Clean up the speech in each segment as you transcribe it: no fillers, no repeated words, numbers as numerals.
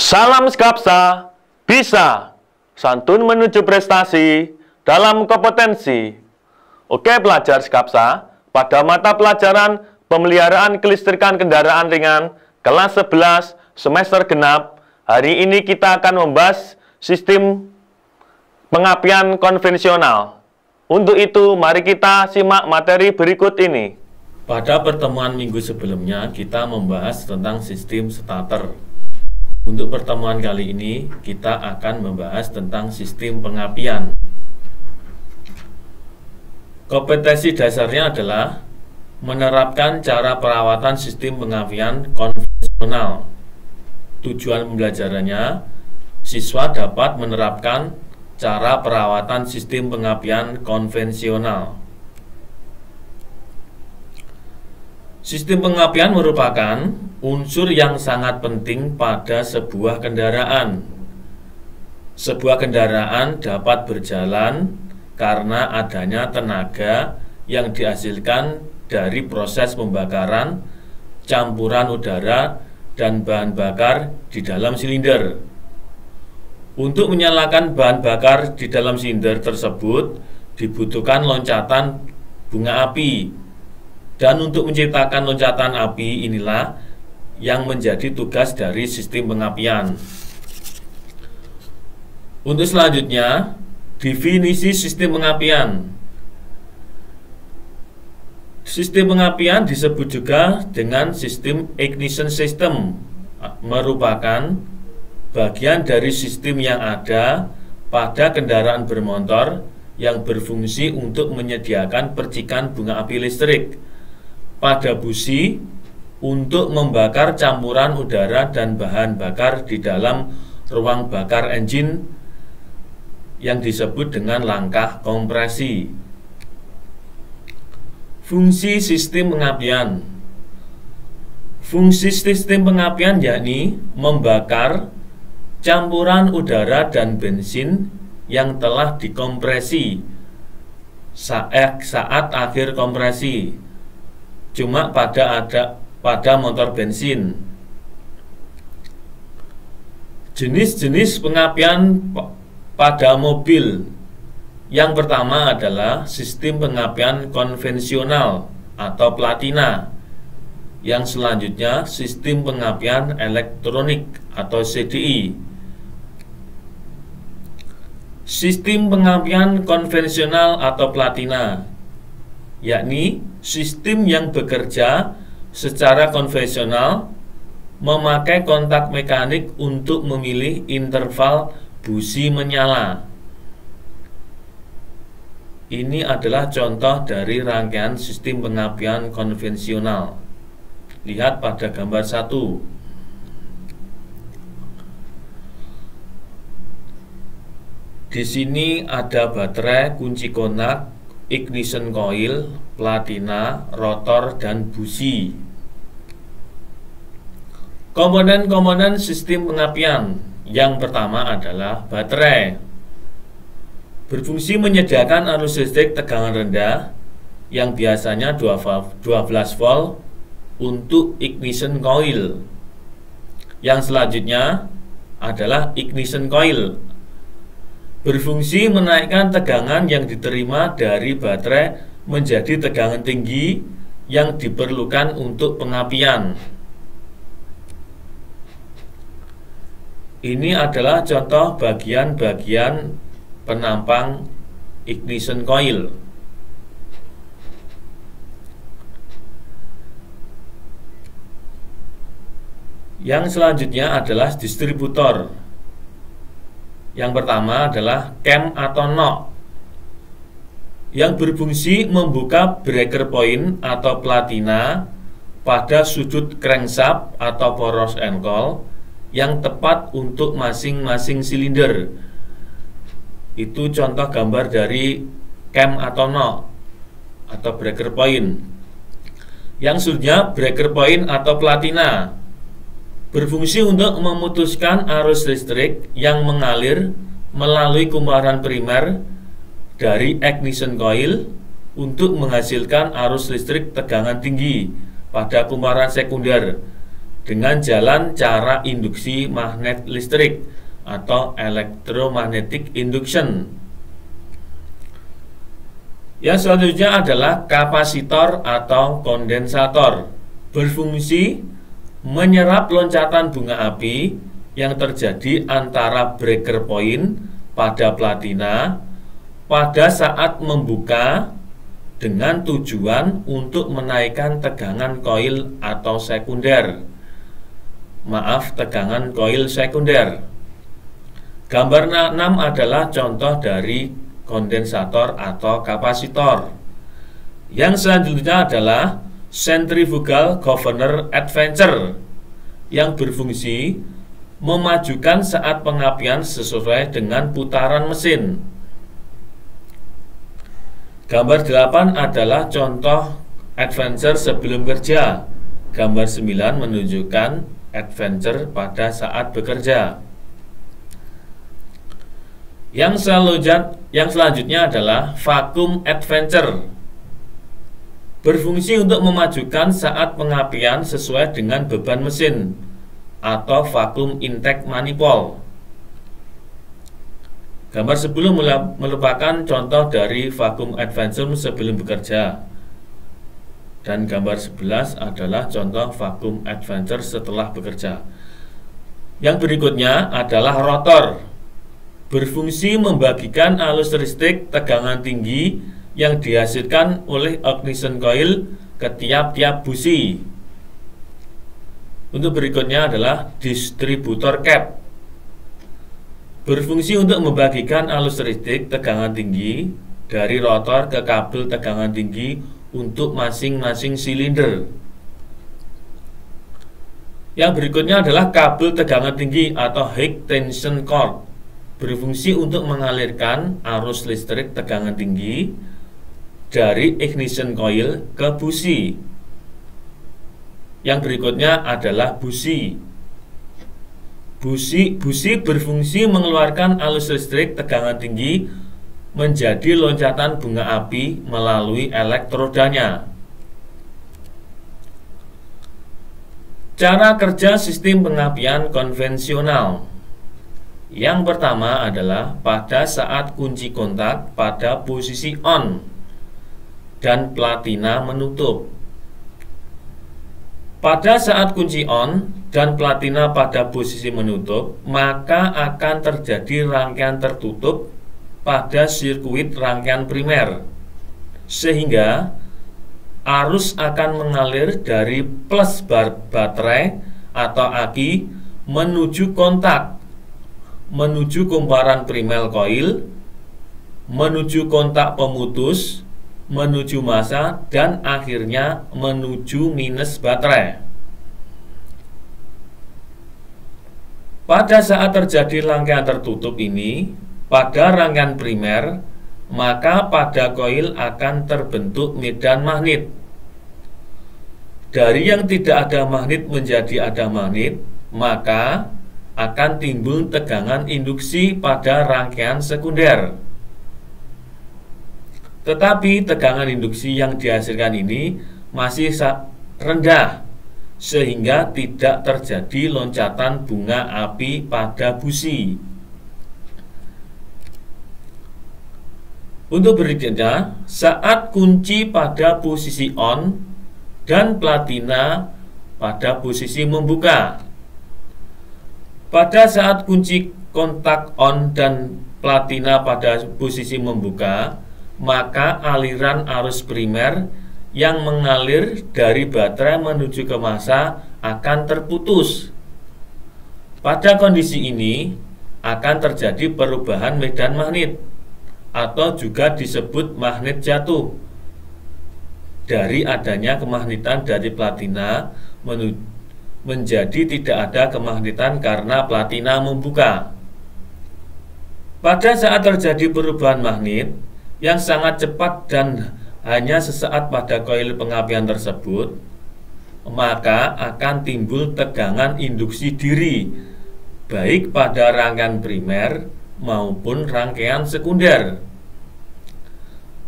Salam Skapsa, bisa santun menuju prestasi dalam kompetensi. Oke pelajar Skapsa, pada mata pelajaran pemeliharaan kelistrikan kendaraan ringan kelas 11 semester genap, hari ini kita akan membahas sistem pengapian konvensional. Untuk itu, mari kita simak materi berikut ini. Pada pertemuan minggu sebelumnya, kita membahas tentang sistem starter. Untuk pertemuan kali ini, kita akan membahas tentang sistem pengapian. Kompetensi dasarnya adalah menerapkan cara perawatan sistem pengapian konvensional. Tujuan pembelajarannya, siswa dapat menerapkan cara perawatan sistem pengapian konvensional. Sistem pengapian merupakan unsur yang sangat penting pada sebuah kendaraan. Sebuah kendaraan dapat berjalan karena adanya tenaga yang dihasilkan dari proses pembakaran, campuran udara, dan bahan bakar di dalam silinder. Untuk menyalakan bahan bakar di dalam silinder tersebut dibutuhkan loncatan bunga api. Dan untuk menciptakan loncatan api inilah yang menjadi tugas dari sistem pengapian. Untuk selanjutnya, definisi sistem pengapian. Sistem pengapian disebut juga dengan sistem ignition system, merupakan bagian dari sistem yang ada pada kendaraan bermotor yang berfungsi untuk menyediakan percikan bunga api listrik pada busi untuk membakar campuran udara dan bahan bakar di dalam ruang bakar engine yang disebut dengan langkah kompresi. Fungsi sistem pengapian. Fungsi sistem pengapian yakni membakar campuran udara dan bensin yang telah dikompresi saat akhir kompresi. Cuma pada motor bensin. Jenis-jenis pengapian pada mobil. Yang pertama adalah sistem pengapian konvensional atau platina. Yang selanjutnya sistem pengapian elektronik atau CDI. Sistem pengapian konvensional atau platina yakni sistem yang bekerja secara konvensional memakai kontak mekanik untuk memilih interval busi menyala. Ini adalah contoh dari rangkaian sistem pengapian konvensional. Lihat pada gambar 1. Di sini ada baterai, kunci kotak, ignition coil, platina, rotor, dan busi. Komponen-komponen sistem pengapian. Yang pertama adalah baterai. Berfungsi menyediakan arus listrik tegangan rendah yang biasanya 12 volt untuk ignition coil. Yang selanjutnya adalah ignition coil. Berfungsi menaikkan tegangan yang diterima dari baterai menjadi tegangan tinggi yang diperlukan untuk pengapian. Ini adalah contoh bagian-bagian penampang ignition coil. Yang selanjutnya adalah distributor. Yang pertama adalah cam atau knob yang berfungsi membuka breaker point atau platina pada sudut crankshaft atau poros engkol yang tepat untuk masing-masing silinder. Itu contoh gambar dari cam atau knob atau breaker point. Yang selanjutnya breaker point atau platina berfungsi untuk memutuskan arus listrik yang mengalir melalui kumparan primer dari ignition coil untuk menghasilkan arus listrik tegangan tinggi pada kumparan sekunder dengan jalan cara induksi magnet listrik atau electromagnetic induction. Yang selanjutnya adalah kapasitor atau kondensator, berfungsi menyerap loncatan bunga api yang terjadi antara breaker point pada platina pada saat membuka dengan tujuan untuk menaikkan tegangan koil atau sekunder. Tegangan koil sekunder. Gambar 6 adalah contoh dari kondensator atau kapasitor. Yang selanjutnya adalah centrifugal governor adventure yang berfungsi memajukan saat pengapian sesuai dengan putaran mesin. Gambar 8 adalah contoh adventure sebelum kerja. Gambar 9 menunjukkan adventure pada saat bekerja. Yang selanjutnya adalah vacuum adventure, berfungsi untuk memajukan saat pengapian sesuai dengan beban mesin atau vacuum intake manifold. Gambar 10 merupakan contoh dari vacuum adventure sebelum bekerja. Dan gambar 11 adalah contoh vacuum adventure setelah bekerja. Yang berikutnya adalah rotor, berfungsi membagikan arus listrik tegangan tinggi yang dihasilkan oleh ignition coil ke tiap-tiap busi. Untuk berikutnya adalah distributor cap, berfungsi untuk membagikan arus listrik tegangan tinggi dari rotor ke kabel tegangan tinggi untuk masing-masing silinder. Yang berikutnya adalah kabel tegangan tinggi atau high tension cord, berfungsi untuk mengalirkan arus listrik tegangan tinggi dari ignition coil ke busi. Yang berikutnya adalah busi. Busi berfungsi mengeluarkan arus listrik tegangan tinggi menjadi loncatan bunga api melalui elektrodanya. Cara kerja sistem pengapian konvensional. Yang pertama adalah pada saat kunci kontak pada posisi on dan platina menutup. Pada saat kunci on dan platina pada posisi menutup, maka akan terjadi rangkaian tertutup pada sirkuit rangkaian primer, sehingga arus akan mengalir dari plus baterai atau aki menuju kontak, menuju kumparan primer coil, menuju kontak pemutus, menuju massa, dan akhirnya menuju minus baterai. Pada saat terjadi rangkaian tertutup ini pada rangkaian primer, maka pada koil akan terbentuk medan magnet. Dari yang tidak ada magnet menjadi ada magnet, maka akan timbul tegangan induksi pada rangkaian sekunder. Tetapi tegangan induksi yang dihasilkan ini masih rendah, sehingga tidak terjadi loncatan bunga api pada busi. Untuk berikutnya, saat kunci pada posisi on dan platina pada posisi membuka. Pada saat kunci kontak on dan platina pada posisi membuka, maka aliran arus primer yang mengalir dari baterai menuju ke massa akan terputus. Pada kondisi ini akan terjadi perubahan medan magnet atau juga disebut magnet jatuh. Dari adanya kemagnetan dari platina menjadi tidak ada kemagnetan karena platina membuka. Pada saat terjadi perubahan magnet yang sangat cepat dan hanya sesaat pada koil pengapian tersebut, maka akan timbul tegangan induksi diri baik pada rangkaian primer maupun rangkaian sekunder.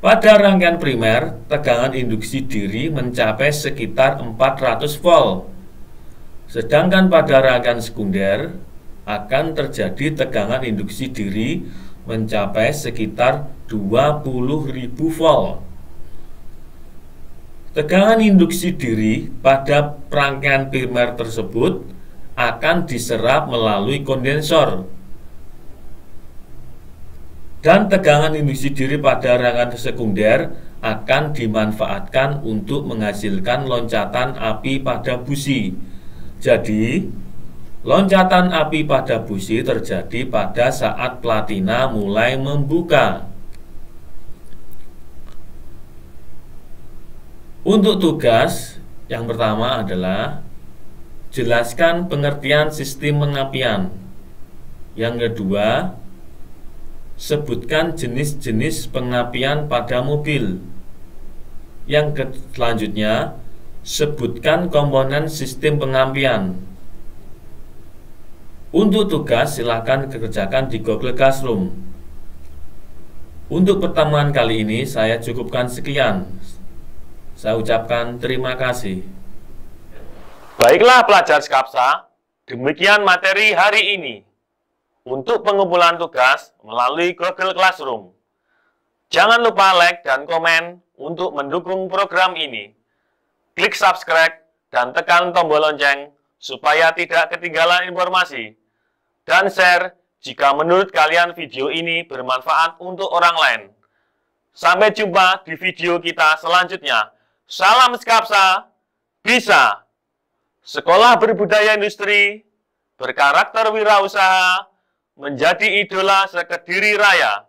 Pada rangkaian primer, tegangan induksi diri mencapai sekitar 400 volt, Sedangkan pada rangkaian sekunder akan terjadi tegangan induksi diri mencapai sekitar 20.000 volt. Tegangan induksi diri pada rangkaian primer tersebut akan diserap melalui kondensor. Dan tegangan induksi diri pada rangkaian sekunder akan dimanfaatkan untuk menghasilkan loncatan api pada busi. Jadi, loncatan api pada busi terjadi pada saat platina mulai membuka. Untuk tugas yang pertama adalah jelaskan pengertian sistem pengapian. Yang kedua, sebutkan jenis-jenis pengapian pada mobil. Yang selanjutnya, sebutkan komponen sistem pengapian. Untuk tugas silakan kerjakan di Google Classroom. Untuk pertemuan kali ini saya cukupkan sekian. Saya ucapkan terima kasih. Baiklah pelajar Skapsa, demikian materi hari ini. Untuk pengumpulan tugas melalui Google Classroom. Jangan lupa like dan komen untuk mendukung program ini. Klik subscribe dan tekan tombol lonceng supaya tidak ketinggalan informasi. Dan share jika menurut kalian video ini bermanfaat untuk orang lain. Sampai jumpa di video kita selanjutnya. Salam Skapsa, bisa. Sekolah berbudaya industri, berkarakter wirausaha, menjadi idola sekediri raya.